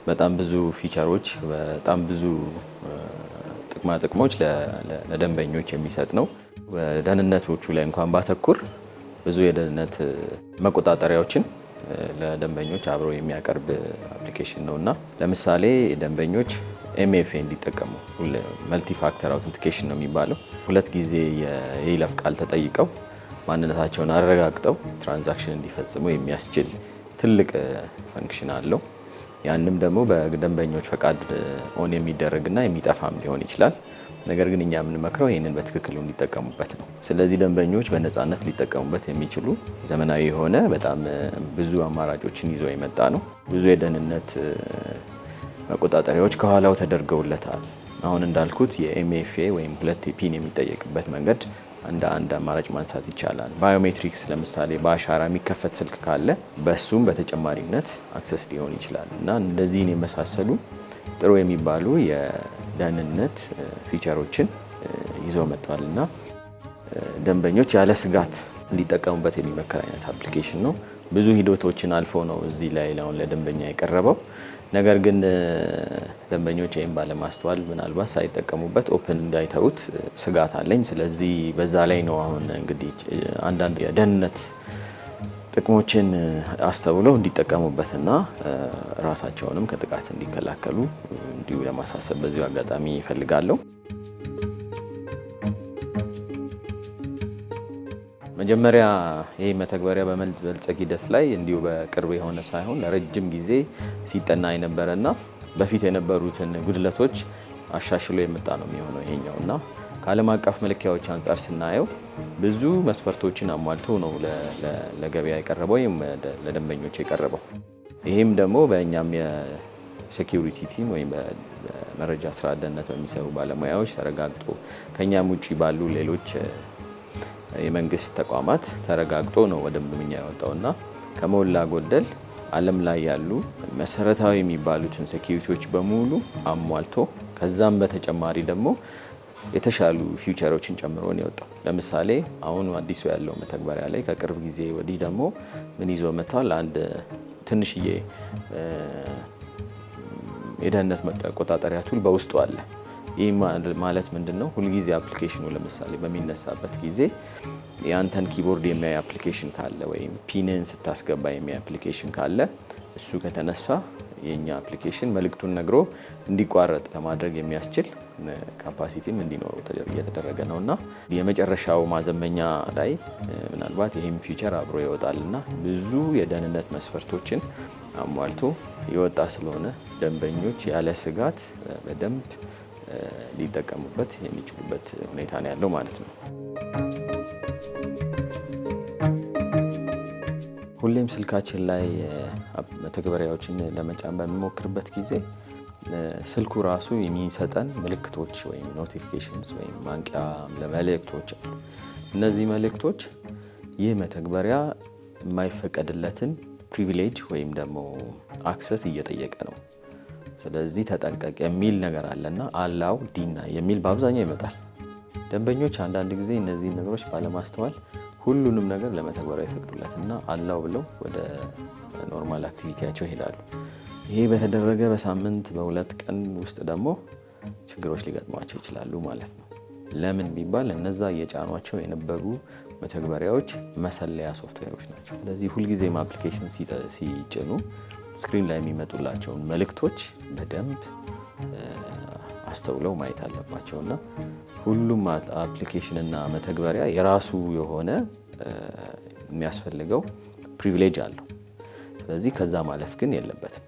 በጣም ብዙ ፊቸሮች በጣም ብዙ ጥቅሞች ለደንበኞች የሚሰጥ ነው። በደህንነቶቹ ላይ እንኳን ባተኩር ብዙ የደህንነት መቆጣጠሪያዎችን ለደንበኞች አብሮ የሚያቀርብ አፕሊኬሽን ነውና ለምሳሌ ደንበኞች ኤምኤፍኤ እንዲጠቀሙ መልቲ ፋክተር አውተንቲኬሽን ነው የሚባለው። ሁለት ጊዜ የይለፍ ቃል ተጠይቀው ማንነታቸውን አረጋግጠው ትራንዛክሽን እንዲፈጽሙ የሚያስችል ትልቅ ፈንክሽን አለው። ያንም ደግሞ በደንበኞች ፈቃድ ኦን የሚደረግና የሚጠፋም ሊሆን ይችላል። ነገር ግን እኛ የምንመክረው ይህንን በትክክል እንዲጠቀሙበት ነው። ስለዚህ ደንበኞች በነፃነት ሊጠቀሙበት የሚችሉ ዘመናዊ የሆነ በጣም ብዙ አማራጮችን ይዞ የመጣ ነው። ብዙ የደህንነት መቆጣጠሪያዎች ከኋላው ተደርገውለታል። አሁን እንዳልኩት የኤምኤፍኤ ወይም ሁለት ፒን የሚጠየቅበት መንገድ እንደ አንድ አማራጭ ማንሳት ይቻላል። ባዮሜትሪክስ ለምሳሌ በአሻራ የሚከፈት ስልክ ካለ በሱም በተጨማሪነት አክሰስ ሊሆን ይችላል እና እንደዚህን የመሳሰሉ ጥሩ የሚባሉ የደህንነት ፊቸሮችን ይዞ መጥቷል እና ደንበኞች ያለ ስጋት እንዲጠቀሙበት የሚመከር አይነት አፕሊኬሽን ነው። ብዙ ሂደቶችን አልፎ ነው እዚህ ላይ አሁን ለደንበኛ የቀረበው። ነገር ግን ደንበኞች ይህን ባለማስተዋል ምናልባት ሳይጠቀሙበት ኦፕን እንዳይተውት ስጋት አለኝ። ስለዚህ በዛ ላይ ነው አሁን እንግዲህ አንዳንድ የደህንነት ጥቅሞችን አስተውለው እንዲጠቀሙበትና ራሳቸውንም ከጥቃት እንዲከላከሉ እንዲሁ ለማሳሰብ በዚሁ አጋጣሚ ይፈልጋለሁ። መጀመሪያ ይህ መተግበሪያ በመበልጸግ ሂደት ላይ እንዲሁ በቅርብ የሆነ ሳይሆን ለረጅም ጊዜ ሲጠና የነበረና በፊት የነበሩትን ጉድለቶች አሻሽሎ የመጣ ነው የሚሆነው ይሄኛው እና ከዓለም አቀፍ መለኪያዎች አንጻር ስናየው ብዙ መስፈርቶችን አሟልቶ ነው ለገበያ የቀረበው ወይም ለደንበኞች የቀረበው። ይህም ደግሞ በእኛም የሴኪዩሪቲ ቲም ወይም በመረጃ ስራ ደህንነት በሚሰሩ ባለሙያዎች ተረጋግጦ ከኛም ውጭ ባሉ ሌሎች የመንግስት ተቋማት ተረጋግጦ ነው ወደ ደንበኛ ያወጣውና ከሞላ ጎደል ዓለም ላይ ያሉ መሰረታዊ የሚባሉትን ሴኪዩሪቲዎች በሙሉ አሟልቶ ከዛም በተጨማሪ ደግሞ የተሻሉ ፊቸሮችን ጨምሮ ነው የወጣው። ለምሳሌ አሁን አዲሱ ያለው መተግበሪያ ላይ ከቅርብ ጊዜ ወዲህ ደግሞ ምን ይዞ መጥቷል? አንድ ትንሽዬ የደህንነት መቆጣጠሪያ ቱል በውስጡ አለ። ይህ ማለት ምንድነው? ሁልጊዜ አፕሊኬሽኑ ለምሳሌ በሚነሳበት ጊዜ የአንተን ኪቦርድ የሚያይ አፕሊኬሽን ካለ ወይም ፒንን ስታስገባ የሚያይ አፕሊኬሽን ካለ እሱ ከተነሳ የኛ አፕሊኬሽን መልእክቱን ነግሮ እንዲቋረጥ ለማድረግ የሚያስችል ካፓሲቲም እንዲኖረው እየተደረገ ነው እና የመጨረሻው ማዘመኛ ላይ ምናልባት ይህም ፊቸር አብሮ ይወጣልና ብዙ የደህንነት መስፈርቶችን አሟልቶ የወጣ ስለሆነ ደንበኞች ያለ ስጋት በደንብ ሊጠቀሙበት የሚችሉበት ሁኔታ ነው ያለው ማለት ነው። ሁሌም ስልካችን ላይ መተግበሪያዎችን ለመጫን በሚሞክርበት ጊዜ ስልኩ ራሱ የሚሰጠን ምልክቶች ወይም ኖቲፊኬሽንስ ወይም ማንቂያ ለመልእክቶች አሉ። እነዚህ መልእክቶች ይህ መተግበሪያ የማይፈቀድለትን ፕሪቪሌጅ ወይም ደግሞ አክሰስ እየጠየቀ ነው። ስለዚህ ተጠንቀቅ የሚል ነገር አለና አላው ዲና የሚል በአብዛኛው ይመጣል። ደንበኞች አንዳንድ ጊዜ እነዚህ ነገሮች ባለማስተዋል ሁሉንም ነገር ለመተግበሪያው ይፈቅዱለትና አላው ብለው ወደ ኖርማል አክቲቪቲያቸው ይሄዳሉ። ይሄ በተደረገ በሳምንት በሁለት ቀን ውስጥ ደግሞ ችግሮች ሊገጥሟቸው ይችላሉ ማለት ነው። ለምን ቢባል እነዛ እየጫኗቸው የነበሩ መተግበሪያዎች መሰለያ ሶፍትዌሮች ናቸው። ስለዚህ ሁልጊዜም አፕሊኬሽን ሲጭኑ ስክሪን ላይ የሚመጡላቸውን መልእክቶች በደንብ አስተውለው ማየት አለባቸውና ሁሉም አፕሊኬሽን እና መተግበሪያ የራሱ የሆነ የሚያስፈልገው ፕሪቪሌጅ አለው። ስለዚህ ከዛ ማለፍ ግን የለበትም።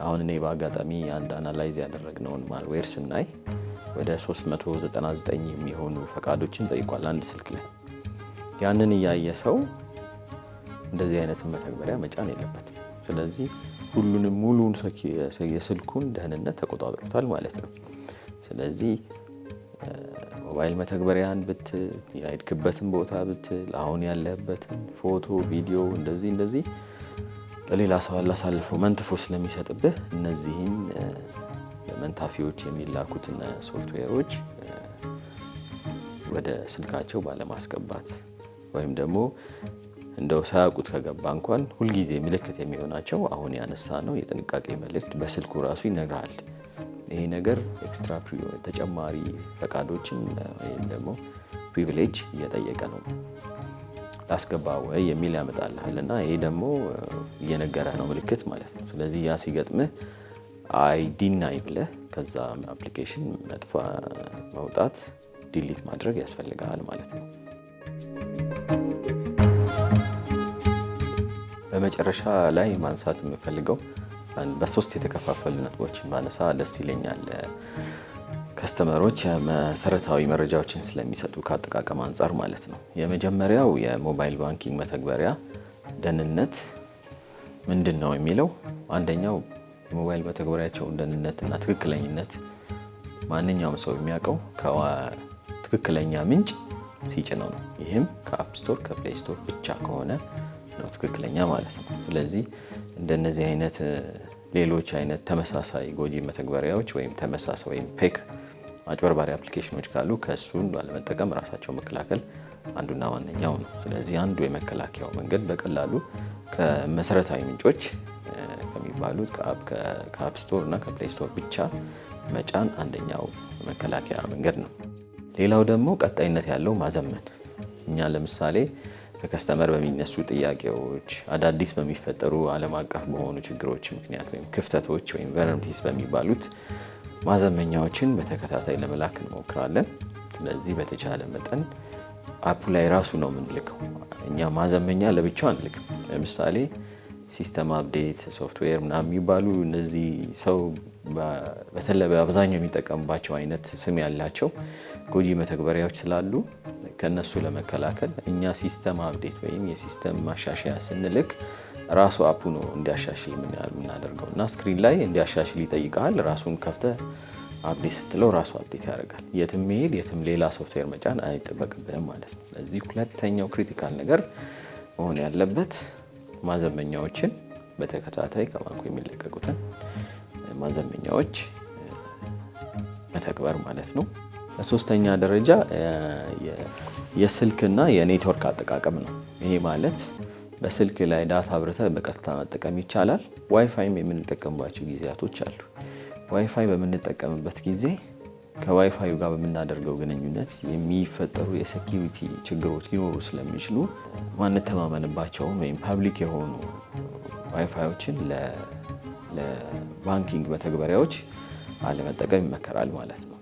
አሁን እኔ በአጋጣሚ አንድ አናላይዝ ያደረግነውን ማልዌር ስናይ ወደ 399 የሚሆኑ ፈቃዶችን ጠይቋል አንድ ስልክ ላይ። ያንን እያየ ሰው እንደዚህ አይነት መተግበሪያ መጫን የለበትም። ስለዚህ ሁሉንም ሙሉን የስልኩን ደህንነት ተቆጣጥሮታል ማለት ነው። ስለዚህ ሞባይል መተግበሪያን ብትል ያይድክበትን ቦታ ብትል አሁን ያለህበትን ፎቶ ቪዲዮ እንደዚህ ለሌላ ሰው አላሳልፈው መንትፎ ስለሚሰጥብህ እነዚህን መንታፊዎች የሚላኩትን ሶፍትዌሮች ወደ ስልካቸው ባለማስገባት ወይም ደግሞ እንደው ሳያውቁት ከገባ እንኳን ሁልጊዜ ምልክት የሚሆናቸው አሁን ያነሳ ነው የጥንቃቄ መልእክት በስልኩ ራሱ ይነግራል። ይሄ ነገር ኤክስትራ ተጨማሪ ፈቃዶችን ወይም ደግሞ ፕሪቪሌጅ እየጠየቀ ነው ላስገባ ወይ የሚል ያመጣልሃል እና ይሄ ደግሞ እየነገረ ነው ምልክት ማለት ነው። ስለዚህ ያ ሲገጥምህ አይ ዲናይ ብለህ ከዛ አፕሊኬሽን መጥፋ መውጣት ዲሊት ማድረግ ያስፈልጋል ማለት ነው። በመጨረሻ ላይ ማንሳት የምፈልገው በሶስት የተከፋፈሉ ነጥቦችን ባነሳ ደስ ይለኛል። ከስተመሮች መሰረታዊ መረጃዎችን ስለሚሰጡ ከአጠቃቀም አንጻር ማለት ነው። የመጀመሪያው የሞባይል ባንኪንግ መተግበሪያ ደህንነት ምንድን ነው የሚለው አንደኛው የሞባይል መተግበሪያቸው ደህንነትና ትክክለኝነት ማንኛውም ሰው የሚያውቀው ከትክክለኛ ምንጭ ሲጭነው ነው። ይህም ከአፕ ስቶር ከፕሌይ ስቶር ብቻ ከሆነ ነው ትክክለኛ ማለት ነው። ስለዚህ እንደነዚህ አይነት ሌሎች አይነት ተመሳሳይ ጎጂ መተግበሪያዎች ወይም ተመሳሳይ ወይም ፌክ አጭበርባሪ አፕሊኬሽኖች ካሉ ከሱን ባለመጠቀም ራሳቸው መከላከል አንዱና ዋነኛው ነው። ስለዚህ አንዱ የመከላከያው መንገድ በቀላሉ ከመሰረታዊ ምንጮች ከሚባሉት ከአፕ ስቶር እና ከፕሌይ ስቶር ብቻ መጫን አንደኛው መከላከያ መንገድ ነው። ሌላው ደግሞ ቀጣይነት ያለው ማዘመን። እኛ ለምሳሌ ከከስተመር በሚነሱ ጥያቄዎች አዳዲስ በሚፈጠሩ ዓለም አቀፍ በሆኑ ችግሮች ምክንያት ወይም ክፍተቶች ወይም ቨልነራቢሊቲስ በሚባሉት ማዘመኛዎችን በተከታታይ ለመላክ እንሞክራለን። ስለዚህ በተቻለ መጠን አፑ ላይ ራሱ ነው የምንልከው። እኛ ማዘመኛ ለብቻው አንልክም። ለምሳሌ ሲስተም አፕዴት ሶፍትዌር ምናምን የሚባሉ እነዚህ ሰው በተለይ በአብዛኛው የሚጠቀምባቸው አይነት ስም ያላቸው ጎጂ መተግበሪያዎች ስላሉ ከነሱ ለመከላከል እኛ ሲስተም አፕዴት ወይም የሲስተም ማሻሻያ ስንልክ ራሱ አፑ ነው እንዲያሻሽል የምናደርገው እና ስክሪን ላይ እንዲያሻሽል ይጠይቃል። ራሱን ከፍተህ አፕዴት ስትለው ራሱ አፕዴት ያደርጋል። የትም መሄድ የትም ሌላ ሶፍትዌር መጫን አይጠበቅብህም ማለት ነው። ስለዚህ ሁለተኛው ክሪቲካል ነገር መሆን ያለበት ማዘመኛዎችን በተከታታይ ከባንኩ የሚለቀቁትን ማዘመኛዎች መተግበር ማለት ነው። በሶስተኛ ደረጃ የስልክና የኔትወርክ አጠቃቀም ነው። ይሄ ማለት በስልክ ላይ ዳታ አብርተህ በቀጥታ መጠቀም ይቻላል። ዋይፋይም የምንጠቀምባቸው ጊዜያቶች አሉ። ዋይፋይ በምንጠቀምበት ጊዜ ከዋይፋዩ ጋር በምናደርገው ግንኙነት የሚፈጠሩ የሴኪዩሪቲ ችግሮች ሊኖሩ ስለሚችሉ ማንተማመንባቸውን ወይም ፐብሊክ የሆኑ ዋይፋዮችን ለባንኪንግ መተግበሪያዎች አለመጠቀም ይመከራል ማለት ነው።